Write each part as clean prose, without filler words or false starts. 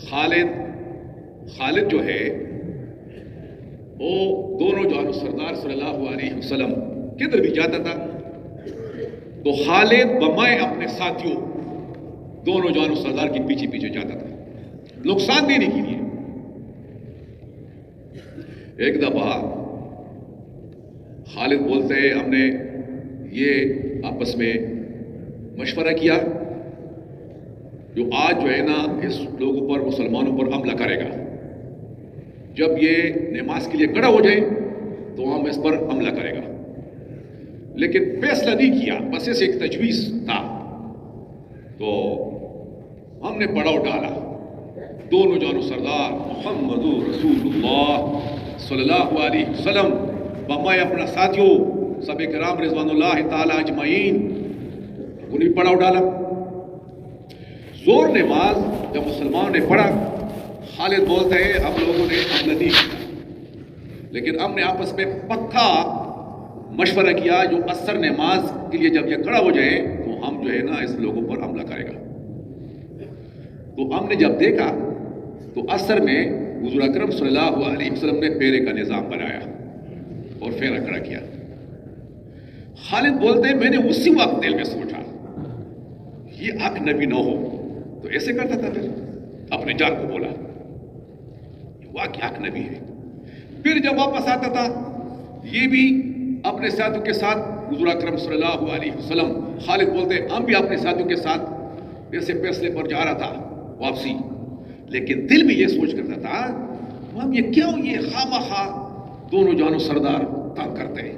خالد جو ہے وہ دونوں جانو سردار صلی اللہ علیہ وسلم کدھر بھی جاتا تھا تو خالد بمائے اپنے ساتھیوں دونوں جانو سردار کے پیچھے پیچھے جاتا تھا نقصان دینے کے لیے. ایک دفعہ خالد بولتے ہیں ہم نے یہ آپس میں مشورہ کیا جو آج جو ہے نا اس لوگوں پر مسلمانوں پر حملہ کرے گا جب یہ نماز کے لیے کھڑا ہو جائے تو ہم اس پر حملہ کرے گا لیکن فیصلہ نہیں کیا بس ایسے ایک تجویز تھا. تو ہم نے پڑاؤ ڈالا دونوں جانو سردار محمد رسول اللہ صلی اللہ علیہ وسلم بمائے اپنا ساتھیوں سب کرام رضوان اللہ تعالی اجمعین انہیں پڑاؤ ڈالا. زور نماز جب مسلمان نے پڑھا خالد بولتے ہیں ہم لوگوں نے حملہ نہیں کیا لیکن ہم نے آپس میں پکا مشورہ کیا جو عصر نماز کے لیے جب یہ کھڑا ہو جائے تو ہم جو ہے نا اس لوگوں پر حملہ کرے گا. تو ہم نے جب دیکھا تو عصر میں حضور اکرم صلی اللہ علیہ وسلم نے پھیرے کا نظام بنایا اور پھیرا کھڑا کیا. خالد بولتے ہیں میں نے اسی وقت دل میں سوچا یہ حق نبی نہ ہو تو ایسے کرتا تھا پھر اپنے جان کو بولا واقعی حق نبی ہے. پھر جب واپس آتا تھا یہ بھی اپنے ساتھیوں کے ساتھ حضور اکرم صلی اللہ علیہ وسلم خالد بولتے ہیں ہم بھی اپنے ساتھیوں کے ساتھ ایسے فیصلے پر جا رہا تھا واپسی لیکن دل میں یہ سوچ کرتا تھا ہم یہ کیوں یہ خامخواہ دونوں جانو سردار تنگ کرتے ہیں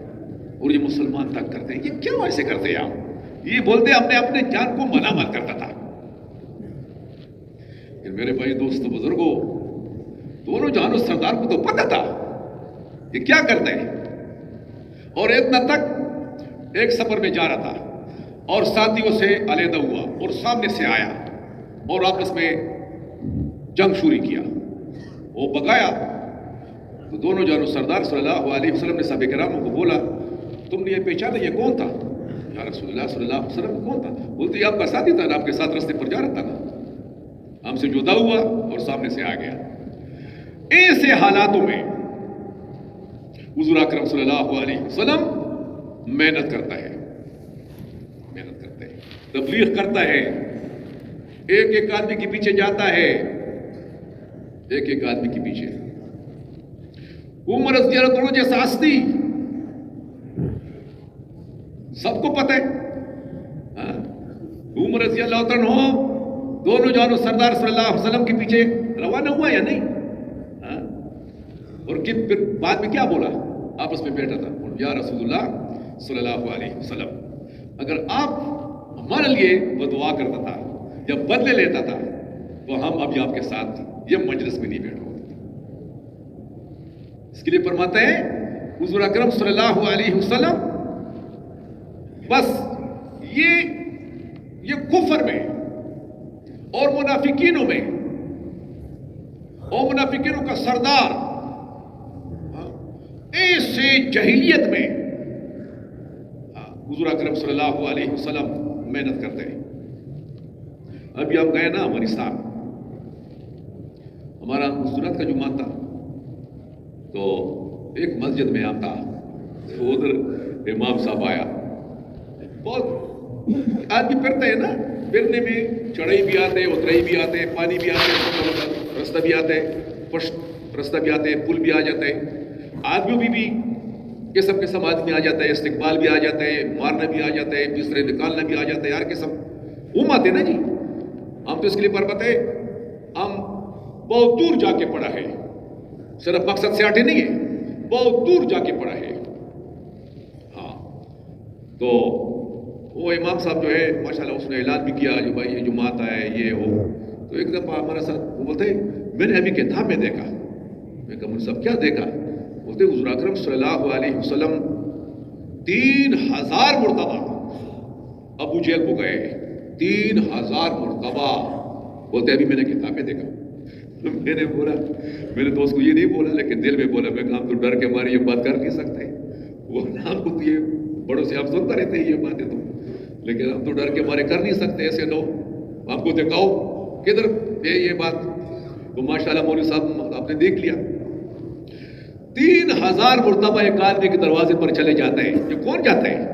اور یہ مسلمان تنگ کرتے ہیں یہ کیوں ایسے کرتے ہیں آپ یہ بولتے ہم نے اپنے جان کو منع مت کرتا تھا. میرے بھائی دوستو بزرگوں دونوں جانو سردار کو تو پتہ تھا یہ کیا کرتے ہیں اور اتنا تک ایک سفر میں جا رہا تھا اور ساتھیوں سے علیحدہ ہوا اور سامنے سے آیا اور آپس میں جنگ شوری کیا وہ بگایا. تو دونوں جانو سردار صلی اللہ علیہ وسلم نے صحابہ کراموں کو بولا تم نے یہ پہچانا یہ کون تھا یا رسول اللہ صلی اللہ علیہ وسلم کون تھا. بولتے یہ آپ کا ساتھی تھا آپ کے ساتھ راستے پر جا رہا تھا نا ہم سے جدا ہوا اور سامنے سے آ گیا. ایسے حالاتوں میں حضور اکرم صلی اللہ علیہ وسلم محنت کرتا ہے تبلیغ کرتا ہے ایک ایک آدمی کے پیچھے جاتا ہے ایک ایک آدمی کے پیچھے. عمر رضی اللہ عنہ جیسا ہستی سب کو پتہ ہے عمر رضی اللہ عنہ دونوں جانو سردار صلی اللہ علیہ وسلم کے پیچھے روانہ ہوا یا نہیں اور پھر بعد میں کیا بولا آپس میں بیٹھا تھا یا رسول اللہ صلی اللہ علیہ وسلم اگر آپ ہمارے لیے وہ دعا کرتا تھا جب بدلے لیتا تھا تو ہم ابھی آپ کے ساتھ یہ مجلس میں نہیں بیٹھا ہوتے. اس کے لیے فرماتے ہیں حضور اکرم صلی اللہ علیہ وسلم بس یہ کفر میں اور منافقینوں میں اور منافقینوں کا سردار ایسے جہلیت میں حضور اکرم صلی اللہ علیہ وسلم محنت کرتے ہیں. ابھی ہم گئے نا افغانستان ہمارا حضورت کا جمعہ تھا تو ایک مسجد میں آتا تو ادھر امام صاحب آیا بہت آدمی پھرتے ہیں نا پھرنے میں چڑھائی بھی آتے اترائی بھی آتے پانی بھی آتے رستہ بھی آتے پشت رستہ بھی آتے پل بھی آ جاتے آدمیوں بھی قسم قسم آدمی آ جاتا ہے استقبال بھی آ جاتا ہے مارنا بھی آ جاتا ہے بسترے نکالنا بھی آ جاتا ہے ہر قسم آتے نا جی. ہم تو اس کے لیے پربت ہے ہم بہت دور جا کے پڑھا ہے صرف مقصد سے آٹے نہیں ہے بہت دور جا کے پڑھا ہے. ہاں تو وہ امام صاحب جو ہے ماشاءاللہ اس نے اعلان بھی کیا جو بھائی یہ جماعت ہے یہ ہو تو ایک دفعہ ہمارا ساتھ وہ بولتے میں نے ابھی کتاب میں دیکھا میں کہا مجھے سب کیا دیکھا بولتے حضور اکرم صلی اللہ علیہ وسلم 3000 مرتبہ ابو جہل کو گئے 3000 مرتبہ بولتے ابھی میں نے کتاب میں دیکھا. میں نے بولا میرے دوست کو یہ نہیں بولا لیکن دل میں بولا میں کہا ہم تو ڈر کے ہمارے یہ بات کر نہیں سکتے وہ نام کو تو یہ بڑوں سے آپ سنتا رہتے ہیں یہ باتیں تو لیکن ہم تو ڈر کے ہمارے کر نہیں سکتے ایسے لو ہم کو دکھاؤ کدھر یہ بات تو ماشاءاللہ مولوی صاحب آپ نے دیکھ لیا 3000 مرتبہ ایک آدمی کے دروازے پر چلے جاتے ہیں. یہ کون جاتے ہیں؟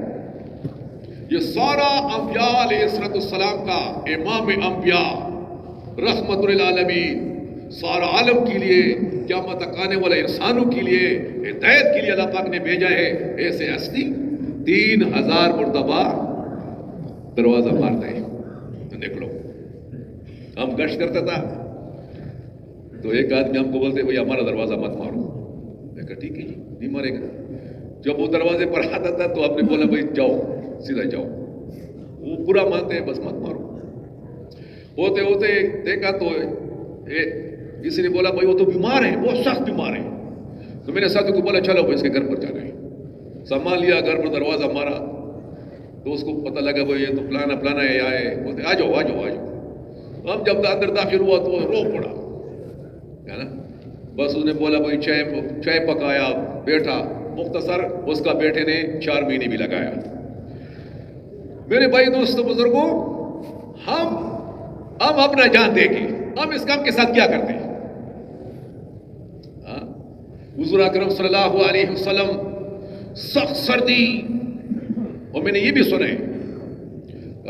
یہ سارا انبیاء علیہ السلام کا امام انبیاء رحمت للعالمین سارا عالم کے لیے قیامت تک آنے والے انسانوں کے لیے ہدایت کے لیے اللہ پاک نے بھیجا ہے. ایسے ہستی 3000 مرتبہ دروازہ مارتا ہے. تو نکلو. ہم گشت کرتا تھا تو ایک آدمی ہم کو بولتے بھائی ہمارا دروازہ مت مارو. میں کہا ٹھیک ہے جی نہیں مارے گا. جب وہ دروازے پر آتا تھا تو ہم نے بولا بھائی جاؤ سیدھا جاؤ. وہ پورا مانتے ہیں بس مت مارو. ہوتے ہوتے دیکھا تو کسی نے بولا بھائی وہ تو بیمار ہے بہت سخت بیمار ہے. تو میرے ساتھی کو بولا چلو اس کے گھر پر جانا ہے. سنبھال لیا گھر پر دروازہ مارا تو اس کو پتہ لگا بھائی یہ تو پلانا ہے یا ہے. بولتے آ جاؤ آ جاؤ آ جاؤ. ہم جب اندر داخل ہوا تو وہ رو پڑا ہے نا. بس اس نے بولا بھائی چائے پکایا بیٹھا. مختصر اس کا بیٹے نے 4 مہینے بھی لگایا. میرے بھائی دوستوں بزرگوں ہم اپنا جان دیں گے. ہم اس کام کے ساتھ کیا کرتے ہیں؟ حضور اکرم صلی اللہ علیہ وسلم سخت سردی اور میں نے یہ بھی سنے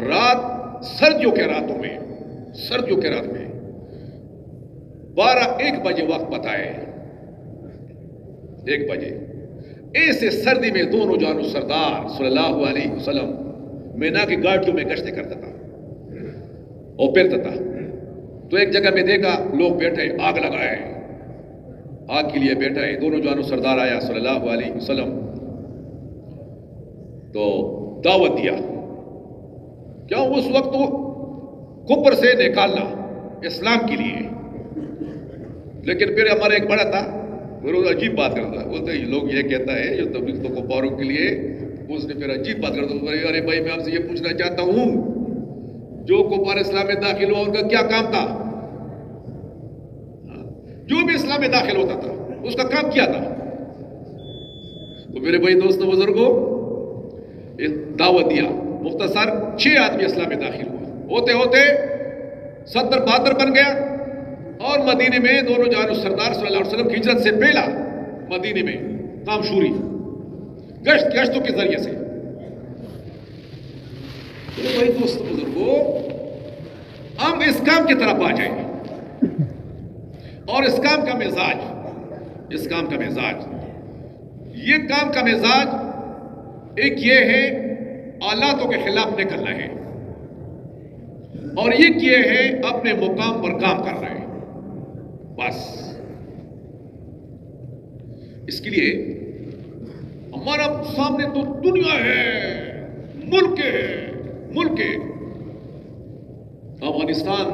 رات سردیوں کے رات میں 12-1 بجے وقت بتائے. 1 بجے ایسے سردی میں دونوں جانو سردار صلی اللہ علیہ وسلم مینا کی گاڑیوں میں گشتیں کرتا تھا اور پھرتا تھا. تو ایک جگہ میں دیکھا لوگ بیٹھے آگ لگائے. آگ کے لیے بیٹھا ہے. دونوں جانو سردار آیا صلی اللہ علیہ وسلم تو دعوت دیا. کیا اس وقت تو کفر سے نکالنا اسلام کے لیے. لیکن پھر ہمارا ایک بڑا تھا پھر وہ عجیب بات کرتا بولتے لوگ یہ کہتا ہے جو تبلیغ تو کفاروں کے لیے. اس نے پھر عجیب بات کرتا ارے بھائی میں آپ سے یہ پوچھنا چاہتا ہوں جو کفار اسلام میں داخل ہوا ان کا کیا کام تھا؟ جو بھی اسلام میں داخل ہوتا تھا اس کا کام کیا تھا؟ تو میرے بھائی دوستوں بزرگوں دعوت دیا. مختصر 6 آدمی اسلام میں داخل ہوا. ہوتے ہوتے 70-72 بن گیا اور مدینے میں دونوں جانو سردار صلی اللہ علیہ وسلم کی ہجرت سے پہلا مدینے میں کام شوری گشتوں کے ذریعے سے. میرے بھائی دوستوں بزرگوں ہم اس کام کی طرف آ جائیں اور اس کام کا مزاج یہ کام کا مزاج ایک یہ ہے آلاتوں کے خلاف نکلنا ہے اور ایک یہ ہے اپنے مقام پر کام کر رہے ہیں. بس اس کے لیے ہمارا سامنے تو دنیا ہے ملک ہے. افغانستان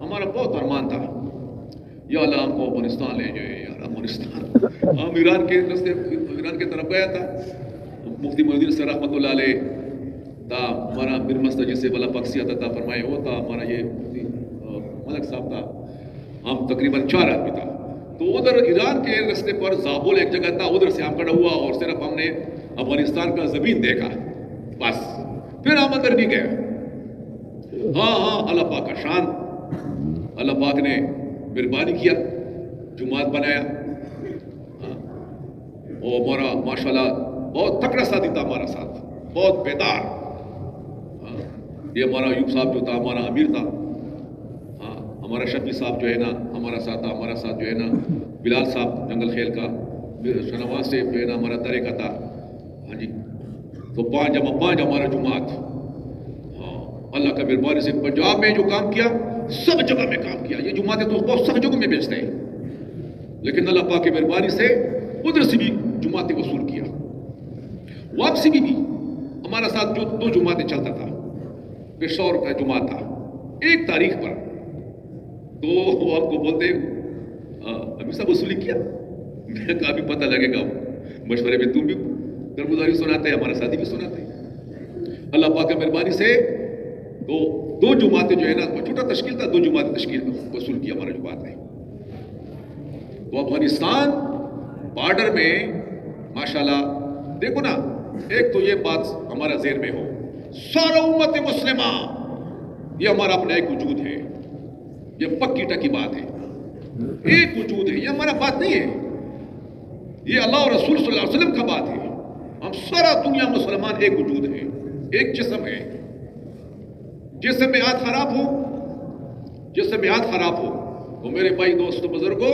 ہمارا بہت ارمان تھا یا اللہ ہم کو افغانستان لے جائے یار افغانستان. ہم ایران کے طرف گیا تھا. مفتی محدود سے رحمت اللہ علیہ تھا ہمارا میر مسجد جسے والا پکسی آتا تھا فرمائے وہ تھا ہمارا یہ مفتی ملک صاحب تھا. ہم تقریباً 4 آدمی تھا. تو ادھر ایران کے رستے پر زابل ایک جگہ تھا ادھر سے ہم کھڑا ہوا اور صرف ہم نے افغانستان کا زمین دیکھا بس. پھر ہم اندر نہیں گئے. ہاں اللہ پاک کا شان. اللہ پاک نے مہربانی کیا جماعت بنایا اور ہمارا ماشاءاللہ بہت تکڑا ساتھی تھا ہمارا ساتھ بہت بیدار. یہ ہمارا ایوب صاحب جو تھا ہمارا امیر تھا. ہمارا شفیع صاحب جو ہے نا ہمارا ساتھ جو ہے نا بلال صاحب جنگل خیل کا شنواز سے جو ہے نا ہمارا طرح کا تھا. ہاں جی تو 5 ہمارا جماعت. اللہ کا مہربانی سے پنجاب میں جو کام کیا سب جگہ میں کام کیا. یہ جماعتیں تو بہت سخت جگہوں میں بیچتے ہیں لیکن اللہ پاک کی مہربانی سے ادھر سے بھی جماعتیں وصول کیا. واپسی بھی ہمارا ساتھ جو 2 جماعتیں چلتا تھا. پشاور کا جماعت تھا 1 تاریخ پر تو وہ آپ کو بولتے ابھی سب وصولی کیا. میں کہا بھی پتہ لگے گا مشورے میں تم بھی درگزاری سناتے ہیں ہمارا ساتھی بھی سناتے ہیں. اللہ پاک کی مہربانی سے تو 2 جماعتیں جو ہے نا چھوٹا تشکیل تھا 2 جماعتیں تشکیل وصول کی ہمارا جماعت نے. تو افغانستان بارڈر میں ماشاءاللہ دیکھو نا ایک تو یہ بات ہمارا ذہن میں ہو سارا امت مسلمہ یہ ہمارا اپنا ایک وجود ہے. یہ پکی ٹکی بات ہے. ایک وجود ہے. یہ ہمارا بات نہیں ہے, یہ اللہ اور رسول صلی اللہ علیہ وسلم کا بات ہے. ہم سارا دنیا مسلمان ایک وجود ہے, ایک جسم ہے. جسم میں ہاتھ خراب ہو, جسم میں ہاتھ خراب ہو تو میرے بھائی دوستوں بزرگوں,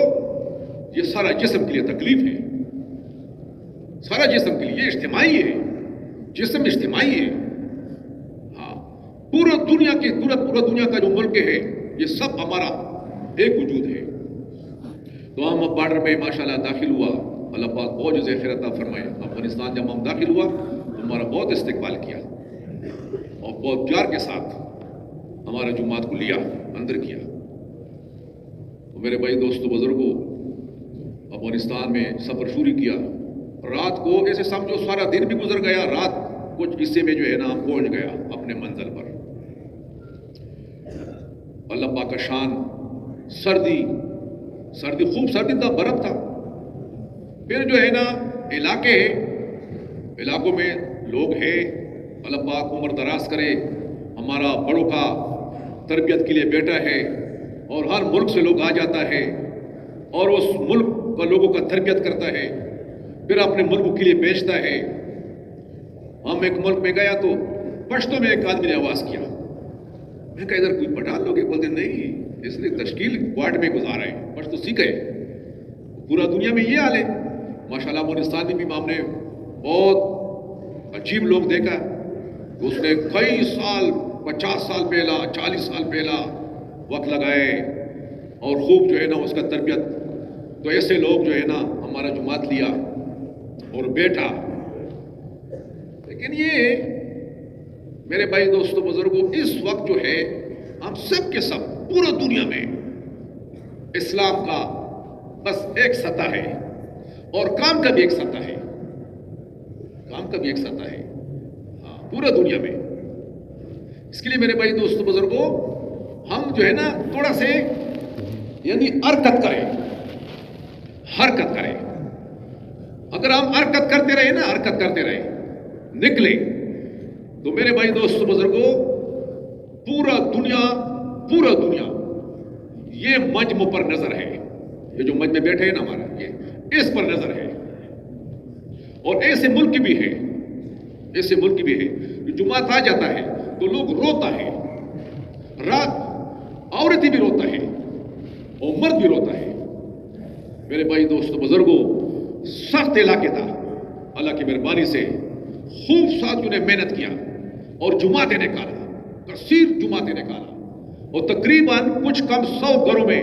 یہ سارا جسم کے لیے تکلیف ہے, سارا جسم کے لیے. یہ اجتماعی ہے, جسم اجتماعی ہے. ہاں, پورا دنیا کا جو ملک ہے یہ سب ہمارا ایک وجود ہے. تو ہم اب بارڈر میں ماشاءاللہ داخل ہوا, اللہ پاک بہت جزائے خیر عطا فرمائے. افغانستان جب ہم داخل ہوا تو ہمارا بہت استقبال کیا اور بہت پیار کے ساتھ ہمارا جماعت کو لیا, اندر کیا. تو میرے بھائی دوستوں بزرگوں, افغانستان میں سفر شروع کیا. رات کو ایسے سمجھو سارا دن بھی گزر گیا, رات کچھ حصے میں جو ہے نا پہنچ گیا اپنے منزل پر. اللہ پاک کا شان, سردی خوب سردی تھا, برف تھا. پھر جو ہے نا علاقے ہیں, علاقوں میں لوگ ہیں, اللہ پاک عمر دراز کرے. ہمارا بڑوں کا تربیت کے لیے بیٹا ہے اور ہر ملک سے لوگ آ جاتا ہے اور اس ملک کا لوگوں کا تربیت کرتا ہے, پھر اپنے ملک کے لیے بیچتا ہے. ہم ایک ملک میں گیا تو پشتوں میں ایک آدمی نے آواز کیا. میں کہا ادھر کوئی پٹھان لوگ ہیں؟ بولتے نہیں, اس لیے تشکیل کوارٹ میں گزارا ہے, پشتو سیکھے. پورا دنیا میں یہ حال ہے ماشاءاللہ. افغانستان میں بھی ہم نے بہت عجیب لوگ دیکھا. اس نے کئی سال, 50 سال پہلا, 40 سال پہلا وقت لگائے اور خوب جو ہے نا اس کا تربیت. تو ایسے لوگ جو ہے نا ہمارا جماعت لیا اور بیٹھا. لیکن یہ میرے بھائی دوستوں بزرگوں, اس وقت جو ہے ہم سب کے سب پورا دنیا میں اسلام کا بس ایک سطح ہے اور کام کا بھی ایک سطح ہے, کام کا بھی ایک سطح ہے. ہاں, پورا دنیا میں. اس کے لیے میرے بھائی دوستوں بزرگوں, ہم جو ہے نا تھوڑا سے یعنی حرکت کریں. اگر ہم حرکت کرتے رہے نا, حرکت کرتے رہے, نکلے, تو میرے بھائی دوستوں بزرگوں پورا دنیا یہ مجمع پر نظر ہے. یہ جو مجمع بیٹھے ہیں نا ہمارا, یہ اس پر نظر ہے. اور ایسے ملک بھی ہے, ایسے ملک بھی ہے جماعت آ جاتا ہے تو لوگ روتا ہے, رات عورتیں بھی روتا ہے اور مرد بھی روتا ہے. میرے بھائی دوستوں بزرگوں, سخت علاقے تھا, اللہ کی مہربانی سے خوب ساتھیوں نے محنت کیا اور جماعتیں نکالا, کثیر جماعتیں نکالا. اور تقریباً کچھ کم 100 گھروں میں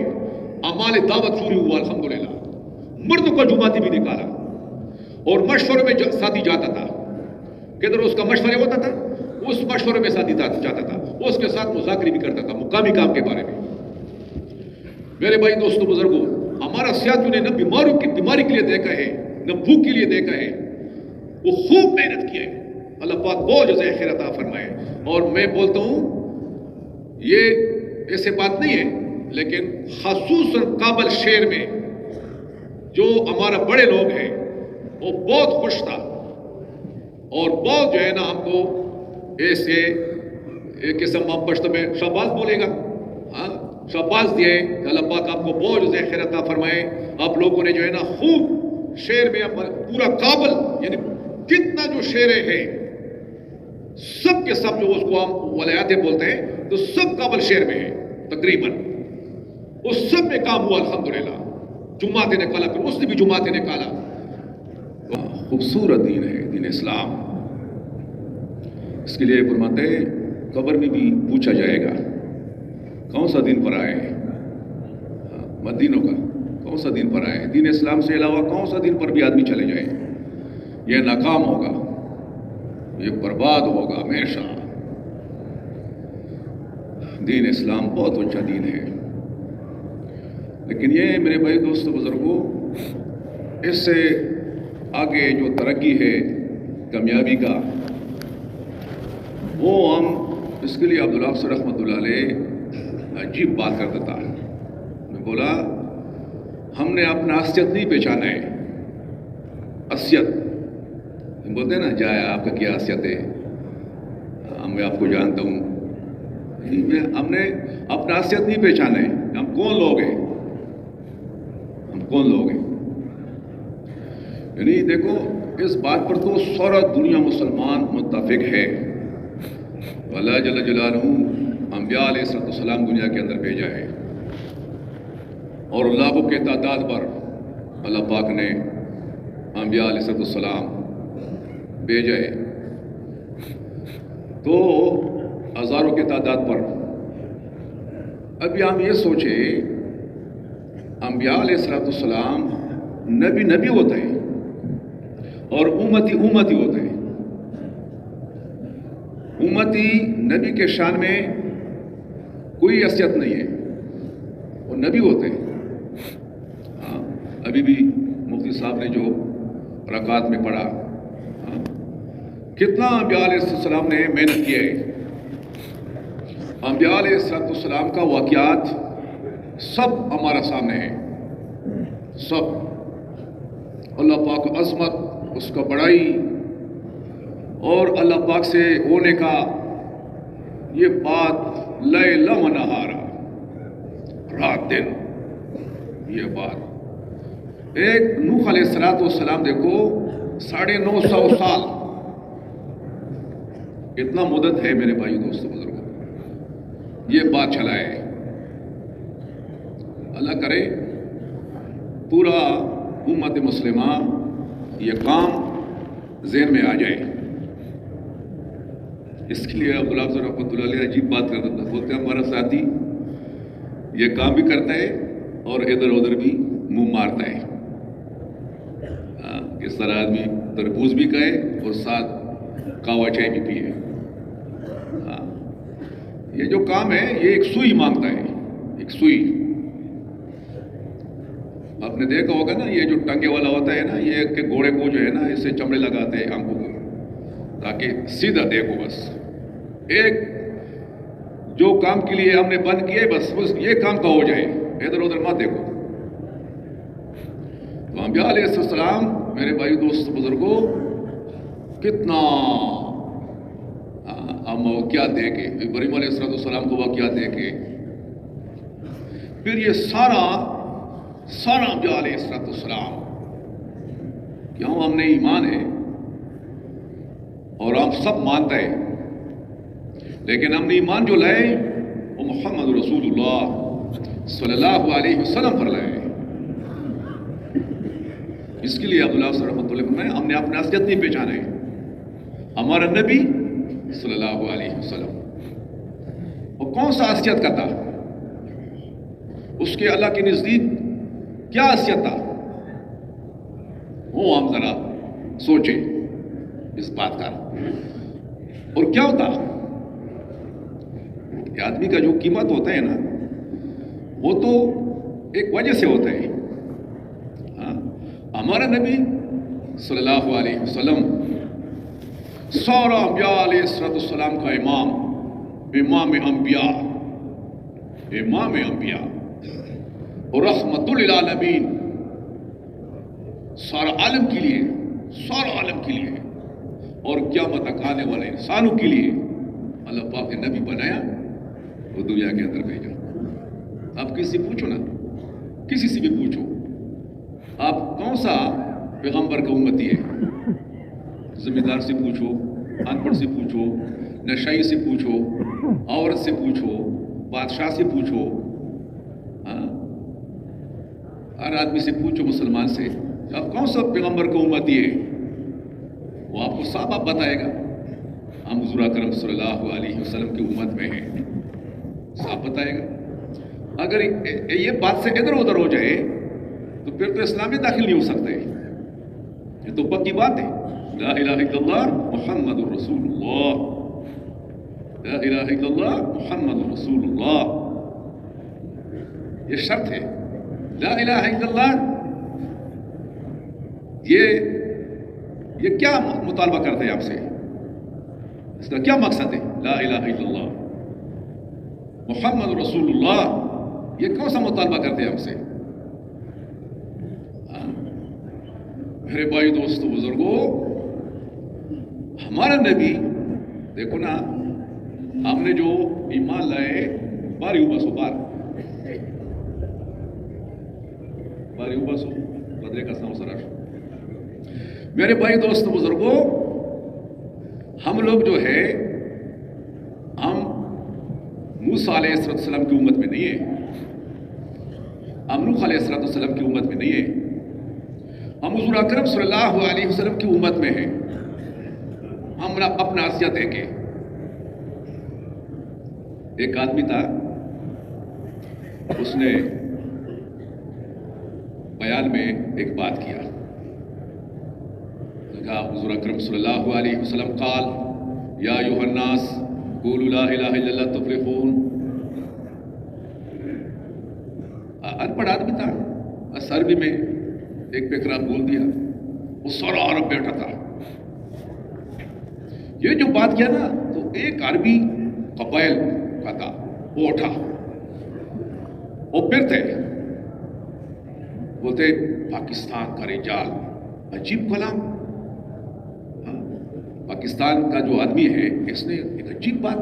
اعمال دعوت شروع ہوا الحمدللہ. مردوں کا جماعتی بھی نکالا اور مشورے میں ساتھی جاتا تھا. کدھر اس کا مشورے ہوتا تھا, اس مشورے میں ساتھی جاتا تھا, اس کے ساتھ مذاکرے بھی کرتا تھا مقامی کام کے بارے میں. میرے بھائی دوستوں بزرگوں, ہمارا ساتھیوں نے نہ بیماری کے لیے دیکھا ہے, نہ بھوک کے لیے دیکھا ہے. وہ خوب محنت کیا ہے. اللہ پاک بہت جزائے خیر عطا فرمائے. اور میں بولتا ہوں یہ ایسے بات نہیں ہے, لیکن خصوصاً کابل شہر میں جو ہمارا بڑے لوگ ہیں وہ بہت خوش تھا اور بہت جو ہے نا ہم کو ایسے ایک قسم ہم پشت میں شاباز بولے گا, ہاں شاباز دیے. اللہ پاک آپ کو بہت جزائے خیر عطا فرمائے. آپ لوگوں نے جو ہے نا خوب شہر میں پورا کابل یعنی کتنا جو شہر ہے سب کے سب جو اس کو ہم ولایاتیں بولتے ہیں تو سب کابل شہر میں ہے تقریباً. اس سب میں کام ہوا الحمدللہ. جماعتیں نکالا, پھر اس نے بھی جماعتیں نکالا. خوبصورت دین ہے دین اسلام. اس کے لیے فرماتے ہیں قبر میں بھی پوچھا جائے گا کون سا دین پر آئے, مدینوں کا کون سا دین پر آئے. دین اسلام سے علاوہ کون سا دین پر بھی آدمی چلے جائے یہ ناکام ہوگا, یہ برباد ہوگا ہمیشہ. دین اسلام بہت اونچا دین ہے. لیکن یہ میرے بھائی دوستوں بزرگوں, اس سے آگے جو ترقی ہے کامیابی کا, وہ ہم اس کے لیے عبداللہ افسر رحمۃ اللہ علیہ عجیب بات کرتا تھا. میں بولا ہم نے اپنا حیثیت نہیں پہچانا ہے. حیثیت بولتے ہیں نا, جائے آپ کا کیا حیثیت ہے, میں آپ کو جانتا ہوں. ہم نے اپنا حیثیت نہیں پہچانا ہے, ہم کون لوگ ہیں. یعنی دیکھو اس بات پر تو سارا دنیا مسلمان متفق ہے. اللہ جل جلالہ انبیاء علیہ السلام دنیا کے اندر بھیجا ہے اور لاکھوں کے تعداد پر اللہ پاک نے انبیاء علیہ السلام بھیجا ہے. تو ہزاروں کے تعداد پر ابھی ہم یہ سوچیں انبیاء علیہ السلام نبی ہوتے ہیں اور امتی ہوتے ہیں. امتی نبی کے شان میں کوئی حیثیت نہیں ہے، وہ نبی ہوتے ہیں. ہاں ابھی بھی مفتی صاحب نے جو رکعات میں پڑھا، کتنا انبیاء علیہ السلام نے محنت کی ہے. انبیاء علیہ السلام کا واقعات سب ہمارا سامنے ہے، سب. اللہ پاک کا عظمت، اس کا بڑائی اور اللہ پاک سے ہونے کا یہ بات لیل و نہارا، رات دن یہ بات. ایک نوح علیہ السلام دیکھو 950 سال، اتنا مدت ہے میرے بھائی دوستوں بزرگوں، یہ بات چلائے. اللہ کرے پورا امت مسلمہ یہ کام ذہن میں آ جائے. اس کے لیے عبداللہ رحمۃ اللہ علیہ عجیب بات کرتا تھا، بولتے ہیں ہمارا ساتھی یہ کام بھی کرتا ہے اور ادھر ادھر بھی منہ مارتا ہے. اس طرح آدمی تربوز بھی کھائے اور ساتھ کاوا چائے بھی پیے. یہ جو کام ہے یہ ایک سوئی مانگتا ہے، ایک سوئی. آپ نے دیکھا ہوگا نا یہ جو ٹنگے والا ہوتا ہے نا، یہ کہ گھوڑے کو جو ہے نا اسے چمڑے لگاتے ہیں آنکھوں کو تاکہ سیدھا دیکھو. بس ایک جو کام کے لیے ہم نے بند کیا ہے بس یہ کام کا ہو جائے، ادھر ادھر مت دیکھو. تو انبیاء علیہ السلام میرے بھائی دوست بزرگوں کتنا ہم واقعات دیکھے، ابراہیم علیہ السلام کو واقعات دیکھے. پھر یہ سارا انبیاء علیہ السلام کیوں ہم نے ایمان ہے اور ہم سب مانتے ہیں، لیکن ہم نے ایمان جو لائے وہ محمد رسول اللہ صلی اللہ علیہ وسلم پر لائے. اس کے لیے عبداللہ رحمۃ اللہ میں ہم نے اپنے اصلیت نہیں پہچانا ہے. ہمارا نبی صلی اللہ علیہ وسلم وہ کون سا حیثیت کا تھا، اس کے اللہ کے نزدیک کیا حیثیت تھا، وہ ہم ذرا سوچیں اس بات کا. اور کیا ہوتا کہ آدمی کا جو قیمت ہوتا ہے نا وہ تو ایک وجہ سے ہوتا ہے. ہمارا نبی صلی اللہ علیہ وسلم سارا انبیاء علیہ السلام کا امام انبیاء اور رحمت للعالمین، سارا عالم کے لیے اور قیامت تک آنے والے انسانوں کے لیے اللہ پاک نے نبی بنایا، وہ دنیا کے اندر بھیجا. آپ کسی سے پوچھو نا، کسی سے بھی پوچھو آپ کون سا پیغمبر کا امتی ہے، ذمہ دار سے پوچھو، ان پڑھ سے پوچھو، نشائی سے پوچھو، عورت سے پوچھو، بادشاہ سے پوچھو، ہر آدمی سے پوچھو، مسلمان سے آپ کون سا پیغمبر کا امتی ہے، وہ آپ کو صاف بتائے گا. ہم حضور اکرم صلی اللہ علیہ وسلم کی امت میں ہیں، صاف بتائے گا. اگر یہ بات سے ادھر ادھر ہو جائے تو پھر تو اسلام میں داخل نہیں ہو سکتے. یہ تو پکی بات ہے. لا الہ الا اللہ محمد رسول اللہ، لا الہ الا اللہ محمد رسول اللہ، یہ شرط ہے. لا الہ الا اللہ یہ کیا مطالبہ کرتے ہیں آپ سے، اس کا کیا مقصد ہے؟ لا الہ الا اللہ محمد رسول اللہ، یہ کون سا مطالبہ کرتے ہیں آپ سے؟ میرے بھائی دوستو بزرگوں، ہمارا نبی دیکھو نا، ہم نے جو ایمان لائے باری اوباسو باری اوباسو بدرے کا سناؤ سراش میرے بھائی دوست بزرگوں، ہم لوگ جو ہے ہم موسیٰ علیہ السلام کی امت میں نہیں ہیں، ہم نوح علیہ السلام کی امت میں نہیں ہیں، ہم حضور اکرم صلی اللہ علیہ وسلم کی امت میں ہیں۔ ہم اپنا حیثیت دیں گے۔ ایک آدمی تھا، اس نے بیان میں ایک بات کیا، کہا حضور اکرم صلی اللہ علیہ وسلم قال یا ایھا الناس قولوا لا الہ الا اللہ تفلحون۔ ان پڑھ آدمی تھا، بس عربی میں ایک پیکرا بول دیا، وہ سارا عرب بیٹھا تھا۔ یہ جو بات کیا نا، تو ایک عربی قبائل کا تھا، وہ اٹھا، وہ پھر تھے، بولتے پاکستان کا رجال، عجیب کلام، پاکستان کا جو آدمی ہے اس نے ایک عجیب بات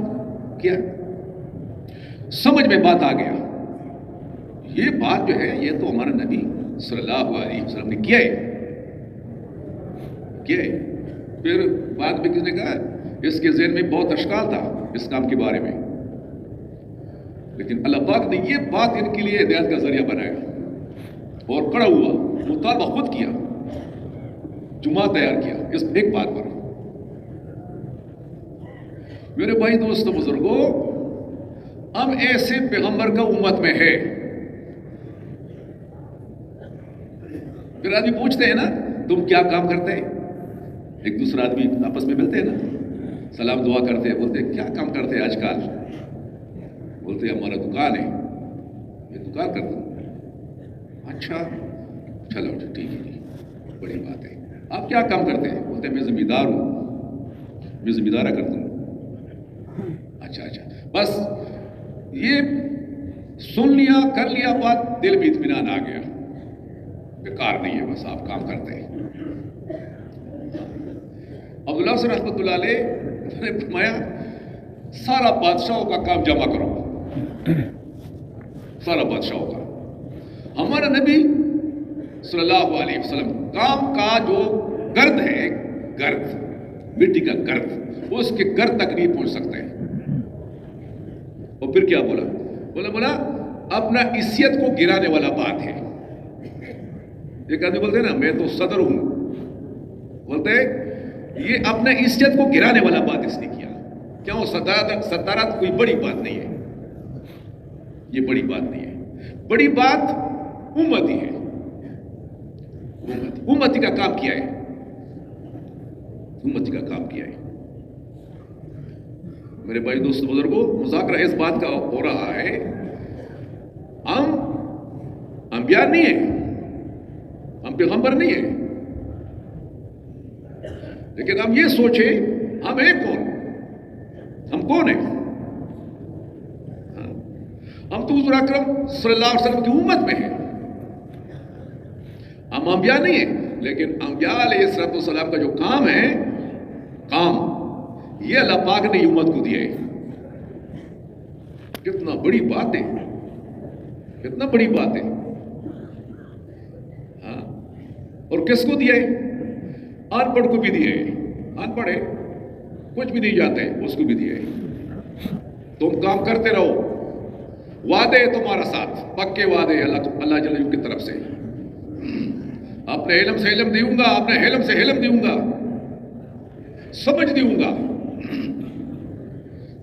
کیا۔ سمجھ میں بات آ گیا، یہ بات جو ہے یہ تو ہمارے نبی صلی اللہ علیہ وسلم نے کیا ہے۔ پھر بعد میں کس نے کہا، اس کے ذہن میں بہت اشکال تھا اس کام کے بارے میں، لیکن اللہ پاک نے یہ بات ان کے لیے ہدایت کا ذریعہ بنایا اور کڑا ہوا، مطالبہ خود کیا، جمعہ تیار کیا اس ایک بات پر۔ میرے بھائی دوستو بزرگوں، ہم ایسے پیغمبر کا امت میں ہے۔ پھر آدمی پوچھتے ہیں نا، تم کیا کام کرتے ہیں؟ ایک دوسرا آدمی آپس میں ملتے ہیں نا، سلام دعا کرتے ہیں، بولتے ہیں کیا کام کرتے ہیں آج کل؟ بولتے ہیں ہمارا دکان ہے، میں دکان کرتا ہوں۔ اچھا چلو ٹھیک ہے جی، بڑی بات ہے۔ آپ کیا کام کرتے ہیں؟ بولتے ہیں میں ذمہ دار ہوں، میں ذمہ دارہ کرتا ہوں۔ اچھا بس یہ سن لیا، کر لیا بات، دل میں اطمینان آ گیا، بیکار نہیں ہے، بس آپ کام کرتے ہیں۔ عبداللہ سے رحمۃ اللہ علیہ نے فرمایا سارا بادشاہوں کا کام جمع کرو، سارا بادشاہوں کا۔ ہمارا نبی صلی اللہ علیہ وسلم کام کا جو گرد ہے، گرد مٹی کا گرد، وہ اس کے گرد تک نہیں پہنچ سکتے۔ اور پھر کیا بولا اپنا حیثیت کو گرانے والا بات ہے۔ ایک آدمی بولتے ہیں نا میں تو صدر ہوں، بولتے یہ اپنا حیثیت کو گرانے والا بات اس نے کیا۔ کیا وہ صدارت کوئی بڑی بات نہیں ہے، یہ بڑی بات نہیں ہے، بڑی بات امتی ہے۔ امتی کا کام کیا ہے، امتی کا کام کیا ہے۔ میرے بھائی دوست بزرگوں، مذاکرہ اس بات کا ہو رہا ہے، ہم انبیاء نہیں ہیں، ہم پیغمبر نہیں ہیں، لیکن ہم یہ سوچیں ہم ہیں کون؟ ہم کون ہیں؟ ہم تو حضور اکرم صلی اللہ علیہ وسلم کی امت میں ہیں۔ ہم انبیاء نہیں ہیں، لیکن انبیاء علیہ السلام کا جو کام ہے، کام یہ اللہ پاک نے امت کو دیا ہے۔ کتنا بڑی بات ہے، کتنا بڑی بات ہے۔ ہاں، اور کس کو دیا ہے؟ ان پڑھ کو بھی دیا ہے۔ ان پڑھ ہے کچھ بھی نہیں جاتے، اس کو بھی دیا ہے۔ تم کام کرتے رہو، وعدے تمہارا ساتھ، پکے وعدے اللہ جل جلالہ کی طرف سے۔ اپنے علم سے علم دوں گا، اپنے علم سے علم دوں گا، سمجھ دوں گا،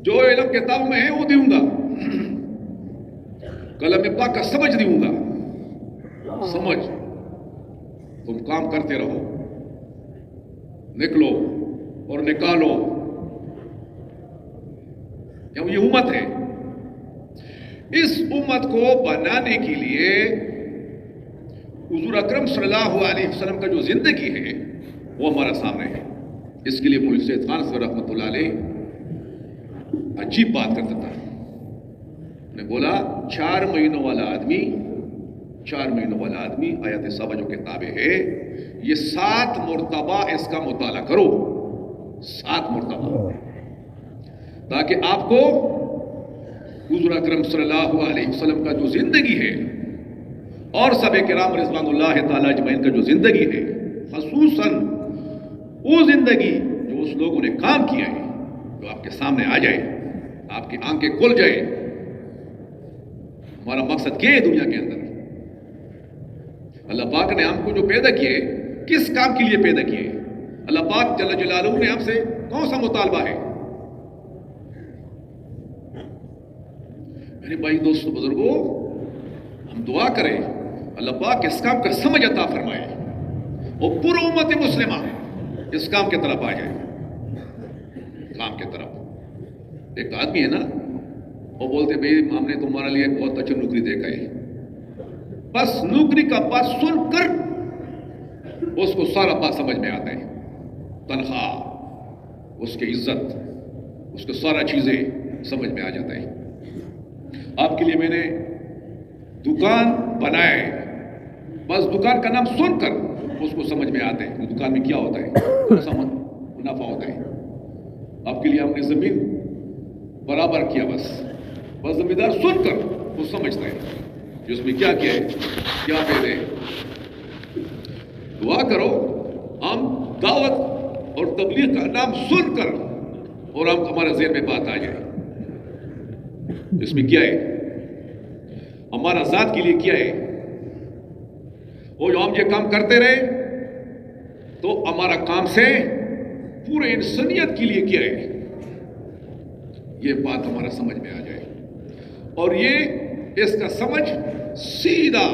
جو علم کتاب میں ہے وہ دوں گا، کلام پاک کا سمجھ دوں گا۔ سمجھ، تم کام کرتے رہو، نکلو اور نکالو۔ یہ امت ہے، اس امت کو بنانے کے لیے حضور اکرم صلی اللہ علیہ وسلم کا جو زندگی ہے وہ ہمارا سامنے ہے۔ اس کے لیے مولوی سید خان صاحب رحمۃ اللہ علیہ عجیب بات کرتا تھا، نے بولا 4 مہینوں والا آدمی آیت صبا جو کتابیں ہے، یہ 7 مرتبہ اس کا مطالعہ کرو، 7 مرتبہ، تاکہ آپ کو حضور اکرم صلی اللہ علیہ وسلم کا جو زندگی ہے اور صحابہ کرام رضوان اللہ تعالی اجمعین کا جو زندگی ہے، خصوصاً وہ زندگی جو اس لوگوں نے کام کیا ہے، جو آپ کے سامنے آ جائے، آپ کی آنکھیں کھل جائے. ہمارا مقصد کیا ہے دنیا کے اندر؟ اللہ پاک نے ہم کو جو پیدا کیے کس کام کے لیے پیدا کیے؟ اللہ پاک جل جلالہ نے ہم سے کون سا مطالبہ ہے؟ میرے بھائی دوستو بزرگوں، ہم دعا کریں اللہ پاک اس کام کا سمجھ عطا فرمائے اور پورا امت مسلمہ اس کام کی طرف آ جائے. کام کی طرف ایک آدمی ہے نا، وہ بولتے بھائی ہم نے تمہارے لیے بہت اچھا نوکری دیکھا ہے، بس نوکری کا بات سن کر اس کو سارا بات سمجھ میں آتا ہے. تنخواہ، اس کی عزت، اس کو سارا چیزیں سمجھ میں آ جاتا ہے. آپ کے لیے میں نے دکان بنائے، بس دکان کا نام سن کر اس کو سمجھ میں آتا ہے دکان میں کیا ہوتا ہے، کون سا منافع ہوتا ہے. آپ کے لیے ہم نے زمین برابر کیا، بس زمیندار سن کر وہ سمجھتا ہے کہ اس میں کیا کیا ہے، کیا دے دے. دعا کرو ہم دعوت اور تبلیغ کا نام سن کر اور ہم ہمارے ذہن میں بات آ جائے اس میں کیا ہے، ہمارا ذات کے لیے کیا ہے. وہ جو ہم یہ کام کرتے رہے تو ہمارا کام سے پورے انسانیت کے لیے کیا ہے، یہ بات ہمارا سمجھ میں آ جائے. اور یہ اس کا سمجھ سیدھا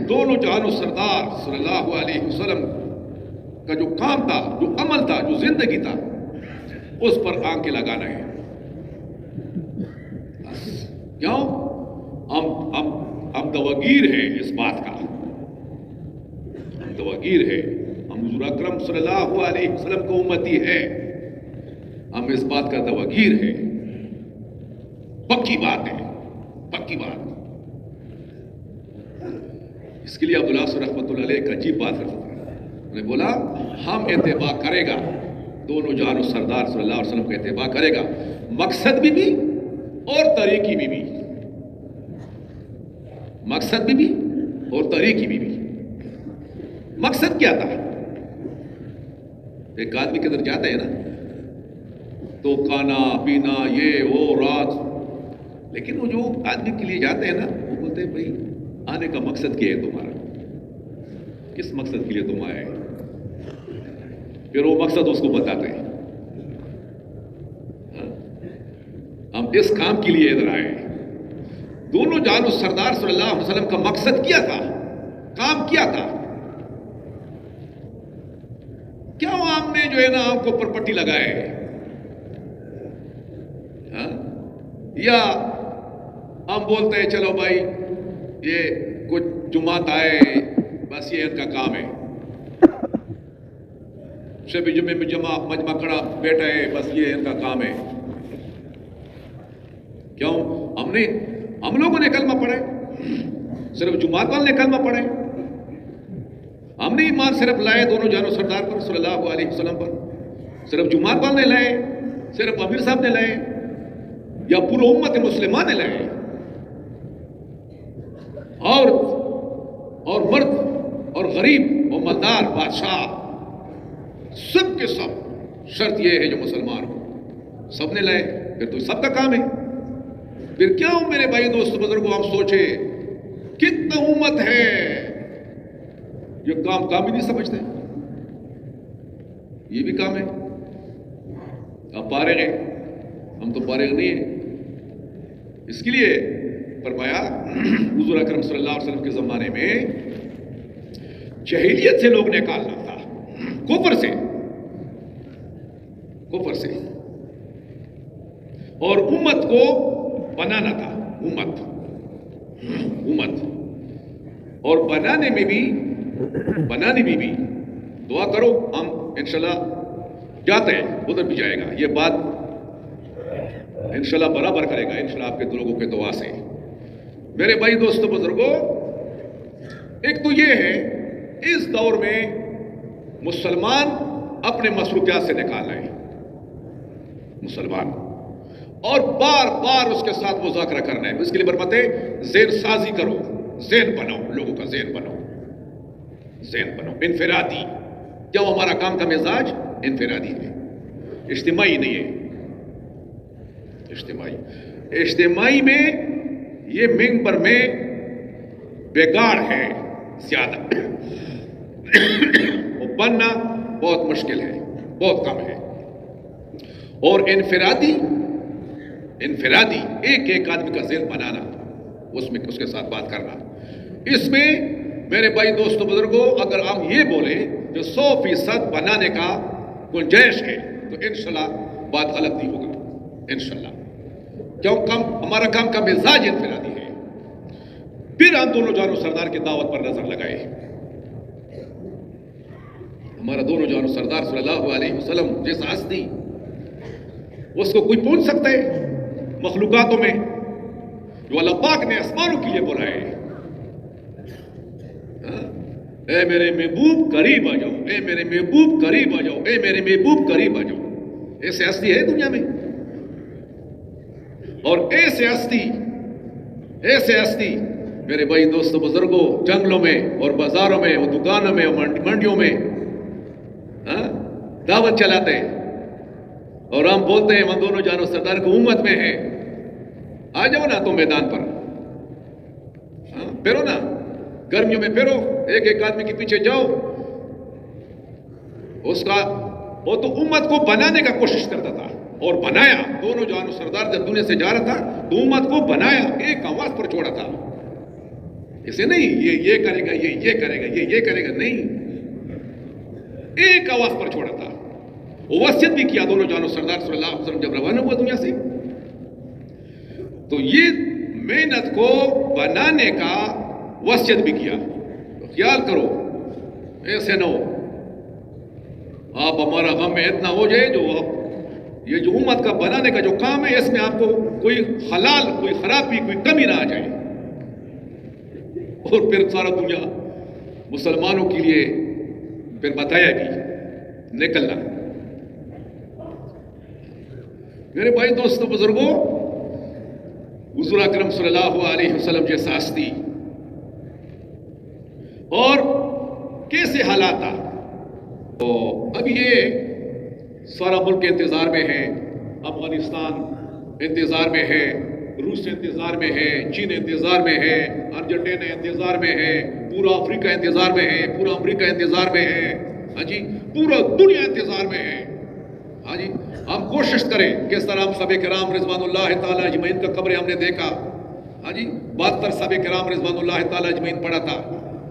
دونوں جہانوں سردار صلی اللہ علیہ وسلم کا جو کام تھا، جو عمل تھا، جو زندگی تھا، اس پر آنکھیں لگانا ہے. کیوں؟ ہم دواگیر ہیں اس بات کا، ہم دواگیر ہیں، ہم حضور اکرم صلی اللہ علیہ وسلم کو امتی ہے، ہم اس بات کا دواگیر ہیں. پکی بات ہے، پکی بات. اس کے لیے عبداللہ سے رحمۃ اللہ علیہ کا عجیب بات ہے. انہوں نے بولا ہم اتباع کرے گا، دونوں جہانوں سردار صلی اللہ علیہ وسلم کا اتباع کرے گا، مقصد بھی اور طریقی بھی. مقصد بھی اور طریقی بھی. مقصد کیا تھا؟ ایک آدمی کے اندر جاتا ہے نا تو کھانا پینا یہ وہ رات، لیکن وہ جو آدمی کے لیے جاتے ہیں نا وہ بولتے ہیں بھائی آنے کا مقصد کیا ہے تمہارا، کس مقصد کے لیے تم آئے؟ پھر وہ مقصد اس کو بتاتے ہیں. ہم اس کام کے لیے ادھر آئے. دونوں جہانوں سردار صلی اللہ علیہ وسلم کا مقصد کیا تھا، کام کیا تھا؟ کیوں ہم نے جو ہے نا ہم کو پرپٹی لگائے، یا ہم بولتے ہیں چلو بھائی یہ کچھ جماعت آئے بس یہ ان کا کام ہے، شب جمعے میں مجمع کھڑا بیٹھا ہے بس یہ ان کا کام ہے. کیوں؟ ہم لوگوں نے کلمہ پڑھے، صرف جماعت والے نے کلمہ پڑھے. ہم نے ایمان صرف لائے دونوں جہانوں سردار پر صلی اللہ علیہ وسلم پر، صرف جماعت والے نے لائے، صرف امیر صاحب نے لائے، یا پورا امت مسلمہ نے لائے. اور مرد اور غریب اور مالدار بادشاہ سب کے سب، شرط یہ ہے جو مسلمان ہو سب نے لائے. پھر تو سب کا کام ہے. پھر کیوں میرے بھائی دوست بزرگوں ہم سوچے کتنا امت ہے یہ کام ہی نہیں سمجھتے، یہ بھی کام ہے. آپ فارغ ہیں، ہم تو فارغ نہیں ہیں. اس کے لیے فرمایا حضور اکرم صلی اللہ علیہ وسلم کے زمانے میں جاہلیت سے لوگ نکالنا تھا، کفر سے، اور امت کو بنانا تھا. امت اور بنانے میں بھی دعا کرو، ہم انشاءاللہ جاتے ہیں، ادھر بھی جائے گا. یہ بات انشاءاللہ برابر کرے گا انشاءاللہ آپ کے لوگوں کے دعا سے. میرے بھائی دوستو بزرگوں، ایک تو یہ ہے اس دور میں مسلمان اپنے مصروفیات سے نکال رہے ہیں مسلمان، اور بار بار اس کے ساتھ مذاکرہ کرنا ہے. اس کے لیے برمت ہے ذہن سازی کرو، ذہن بناؤ، لوگوں کا ذہن بناؤ، انفرادی کیوں ہمارا کام کا مزاج انفرادی ہے، اجتماعی نہیں ہے. اجتماعی میں یہ منبر میں بگاڑ ہے زیادہ، وہ بننا بہت مشکل ہے، بہت کم ہے. اور انفرادی ایک ایک آدمی کا ذہن بنانا، اس کے ساتھ بات کرنا، اس میں میرے بھائی دوستوں بزرگوں اگر ہم یہ بولیں جو 100% بنانے کا گنجائش ہے تو انشاءاللہ بات غلط نہیں ہوگا انشاءاللہ. کیوں ہمارا کام کا مزاج انفرادی ہے. پھر ہم دونوں جانو سردار کی دعوت پر نظر لگائے. ہمارا دونوں جانو سردار صلی اللہ علیہ وسلم جیسا ہستی اس کو کوئی پوچھ سکتا ہے مخلوقاتوں میں جو اللہ پاک نے آسمانوں کے لیے بلائے؟ اے میرے محبوب قریب آ جاؤ، اے میرے محبوب قریب آ جاؤ، اے میرے محبوب قریب آ جاؤ. ایسے ہستی ہے دنیا میں؟ اور ایسے ہستی میرے بھائی دوستوں بزرگوں جنگلوں میں اور بازاروں میں اور دکانوں میں اور منڈیوں میں دعوت چلاتے ہیں اور ہم بولتے ہیں ہم دونوں جانو سردار کی امت میں ہیں. آ جاؤ نا تم میدان پر، پھرو نا، گرمیوں میں پھرو، ایک ایک آدمی کے پیچھے جاؤ. وہ تو امت کو بنانے کا کوشش کرتا تھا اور بنایا. دونوں جانو سردار جب دنیا سے جا رہا تھا تو امت کو بنایا، ایک آواز پر چھوڑا تھا. اسے نہیں یہ کرے گا، یہ کرے گا، یہ کرے گا، نہیں، ایک آواز پر چھوڑا تھا. وصیت بھی کیا دونوں جانو سردار صلی اللہ علیہ وسلم جب روانہ ہوا دنیا سے. تو یہ محنت کو بنانے کا وصیت بھی کیا. تو خیال کرو ایسے نہ ہو آپ ہمارا غم میں اتنا ہو جائے جو یہ جو امت کا بنانے کا جو کام ہے اس میں آپ کو کوئی خلال، کوئی خرابی، کوئی کمی نہ آ جائے اور پھر سارا دنیا مسلمانوں کے لیے پھر بتایا بھی نکلنا. میرے بھائی دوستوں بزرگوں حضور اکرم صلی اللہ علیہ وسلم جیسا ہستی اور کیسے حالات تھا. تو اب یہ سارا ملک انتظار میں ہے، افغانستان انتظار میں ہے، روس انتظار میں ہے، چین انتظار میں ہے، ارجنٹینا انتظار میں ہے، پورا افریقہ انتظار میں ہے، پورا امریکہ انتظار میں ہے. ہاں جی، پورا دنیا انتظار میں ہے. ہاں جی، ہم کوشش کریں کس طرح ہم صحابہ کرام رضوان اللہ تعالی اجمعین کا قبر ہم نے دیکھا. ہاں جی، 72 صحابہ کرام رضوان اللہ تعالی اجمعین پڑھا تھا.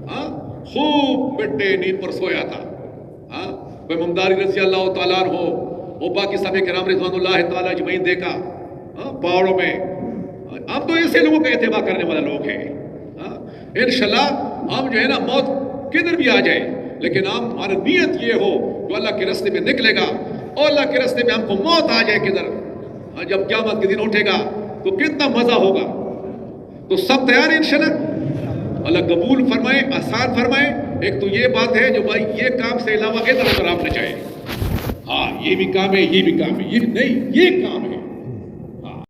ہاں، خوب مٹے نیند پر سویا تھا. ہاں، کوئی ممداری رضی اللہ تعالیٰ عنہ وہ باقی صحابہ کرام رضوان اللہ تعالی اجمعین دیکھا پہاڑوں میں. ہم تو ایسے لوگوں کا اتباع کرنے والا لوگ ہیں. انشاءاللہ ہم جو ہے نا موت کدھر بھی آ جائے لیکن ہماری نیت یہ ہو جو اللہ کے راستے میں نکلے گا اور اللہ کے راستے میں ہم کو موت آ جائے کدھر، جب قیامت کے دن اٹھے گا تو کتنا مزہ ہوگا. تو سب تیار ہیں انشاءاللہ. اللہ قبول فرمائے، آسان فرمائے. ایک تو یہ بات ہے جو بھائی یہ کام سے علاوہ ادھر ادھر آپ نہ جائیں. ہاں یہ بھی کام ہے، یہ بھی کام ہے، یہ نہیں، یہ کام ہے.